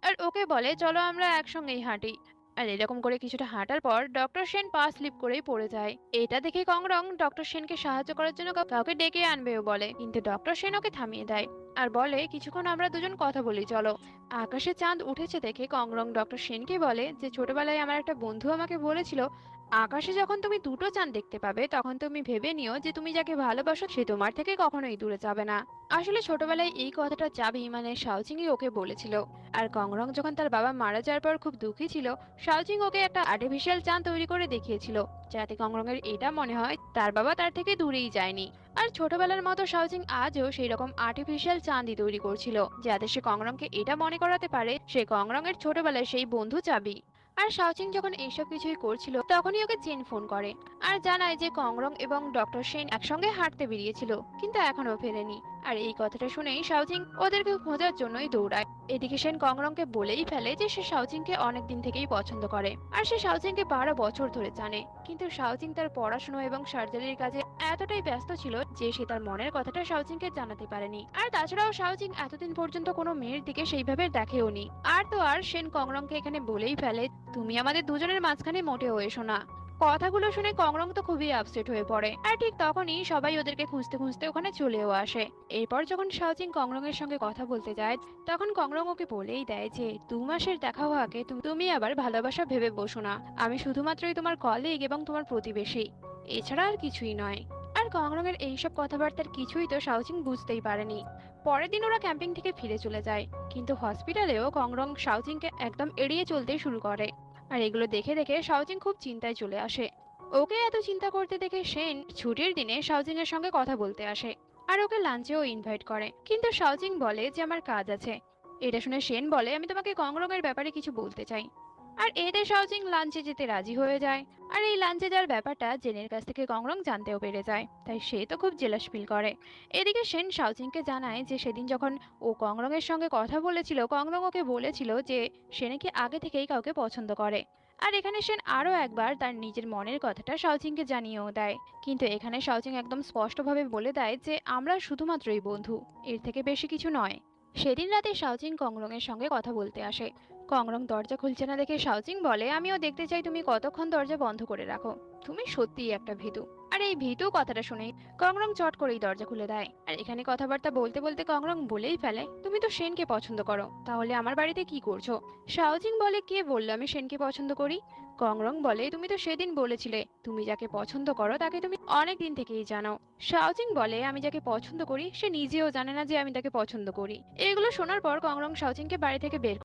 আর ওকে বলে চলো আমরা একসঙ্গেই হাঁটি। আর এরকম করে কিছুটা হাঁটার পর ডক্টর সেন পা স্লিপ করেই পড়ে যায়। এটা দেখে কংরং ডক্টর সেনকে সাহায্য করার জন্য কাউকে ডেকে আনবেও বলে, কিন্তু ডক্টর সেন ওকে থামিয়ে দেয় আর বলে কিছুক্ষণ আমরা দুজন কথা বলি চলো। আকাশে চাঁদ উঠেছে দেখে কংরং ডক্টর সেনকে বলে যে ছোটবেলায় আমার একটা বন্ধু আমাকে বলেছিল আকাশে যখন তুমি দুটো চাঁদ দেখতে পাবে তখন তুমি ভেবে নিও যে তুমি যাকে ভালোবাসো সে তোমার থেকে কখনোই দূরে যাবে না। আসলে ছোটবেলায় এই কথাটা চাবি মানে শাওচিংই ওকে বলেছিল। আর কংরং যখন তার বাবা মারা যাওয়ার পর খুব দুঃখী ছিল, শাওচিং ওকে একটা আর্টিফিশিয়াল চাঁদ তৈরি করে দেখিয়েছিল, যাতে কংরং এর এটা মনে হয় তার বাবা তার থেকে দূরেই যায়নি। আর ছোটবেলার মতো শাওচিং আজও সেই রকম আর্টিফিশিয়াল চাঁদই তৈরি করছিল, যাতে সে কংরংকে এটা মনে করাতে পারে সে কংরং এর ছোটবেলায় সেই বন্ধু চাবি। আর শাওচিং যখন এইসব কিছুই করছিল তখনই ওকে চেন ফোন করে আর জানায় যে কংরং এবং ডক্টর সেন একসঙ্গে হাঁটতে বেরিয়েছিল কিন্তু এখনো ফেরেনি। আর এই কথাটা শুনেই শাওচিং ওদেরকে খোঁজার জন্যই দৌড়ায়। এদিকে সেন কংরংকে বলেই ফেলে যে সে শাওচিংকে অনেকদিন থেকেই পছন্দ করে আর সে শাওচিংকে 12 বছর ধরে জানে, কিন্তু শাওচিং তার পড়াশোনা এবং সার্জারির কাজে এতটাই ব্যস্ত ছিল যে সে তার মনের কথাটা শাওচিংকে জানাতে পারেনি। আর তাছাড়াও শাওচিং এতদিন পর্যন্ত কোনো মেয়ের দিকে সেইভাবে দেখেওনি। আর তো আর সেন কংরংকে এখানে বলেই ফেলে তুমি আমাদের দুজনের মাঝখানে মোটেও এসো না। কথাগুলো শুনে কংরং তো খুবই আপসেট হয়ে পড়ে আর ঠিক তখনই সবাই ওদেরকে খুঁজতে খুঁজতে ওখানে চলেও আসে। এরপর যখন শাওচিং কংরং এর সঙ্গে কথা বলতে যায় তখন কংরং ওকে বলেই দেয় যে 2 মাসের দেখা হওয়াকে তুমি আবার ভালোবাসা ভেবে বসো না, আমি শুধুমাত্রই তোমার কলিগ এবং তোমার প্রতিবেশী, এছাড়া আর কিছুই নয়। আর কংরং এর এইসব কথাবার্তার কিছুই তো শাওচিং বুঝতেই পারেনি। পরের দিন ওরা ক্যাম্পিং থেকে ফিরে চলে যায়, কিন্তু হসপিটালেও কংরং শাওচিংকে একদম এড়িয়ে চলতে শুরু করে। আর এগুলো দেখে দেখে শাওচিং খুব চিন্তায় চলে আসে। ওকে এত চিন্তা করতে দেখে সেন ছুটির দিনে শাওচিং এর সঙ্গে কথা বলতে আসে আর ওকে লাঞ্চেও ইনভাইট করে, কিন্তু শাওচিং বলে যে আমার কাজ আছে। এটা শুনে সেন বলে আমি তোমাকে কংরং এর ব্যাপারে কিছু বলতে চাই। আর এতে শাওচিং লাঞ্চে যেতে রাজি হয়ে যায়। আর এই লাঞ্চে যাওয়ার ব্যাপারটা জেনের কাছ থেকে কংরং জানতেও পেরে যায়, তাই সে তো খুব জেলাস ফিল করে। এদিকে সেন শাওচিংকে জানায় যে সেদিন যখন ও কংরং এর সঙ্গে কথা বলেছিল কংরং ওকে বলেছিল যে সে নাকি আগে থেকেই কাউকে পছন্দ করে। আর এখানে সেন আরো একবার তার নিজের মনের কথাটা শাওচিংকে জানিয়েও দেয়, কিন্তু এখানে শাওচিং একদম স্পষ্টভাবে বলে দেয় যে আমরা শুধুমাত্রই বন্ধু, এর থেকে বেশি কিছু নয়। সেদিন রাতে শাওচিং কংরং এর সঙ্গে কথা বলতে আসে। কংরং দরজা খুলছে না দেখে শাওচিং বলে আমিও দেখতে চাই তুমি কতক্ষণ দরজা বন্ধ করে রাখো, তুমি সত্যিই একটা ভীতু। আর এই ভীতু কথাটা শুনেই কংরং চট করেই দরজা খুলে দেয়। আর এখানে কথাবার্তা বলতে বলতে কংরং বলেই ফেলে তুমি তো সেনকে পছন্দ করো, তাহলে আমার বাড়িতে কি করছো? শাওচিং বলে কে বললো আমি সেনকে পছন্দ করি? কংরং বলে তুমি তো সেদিন বলেছিলে তুমি যাকে পছন্দ করো তাকে তুমি অনেক দিন থেকেই জানো। শাওচিং বলে আমি যাকে পছন্দ করি সে নিজেও জানে না যে আমি তাকে পছন্দ করি। এগুলো শোনার পর কংরং শাওচিংকে বাড়ি থেকে বের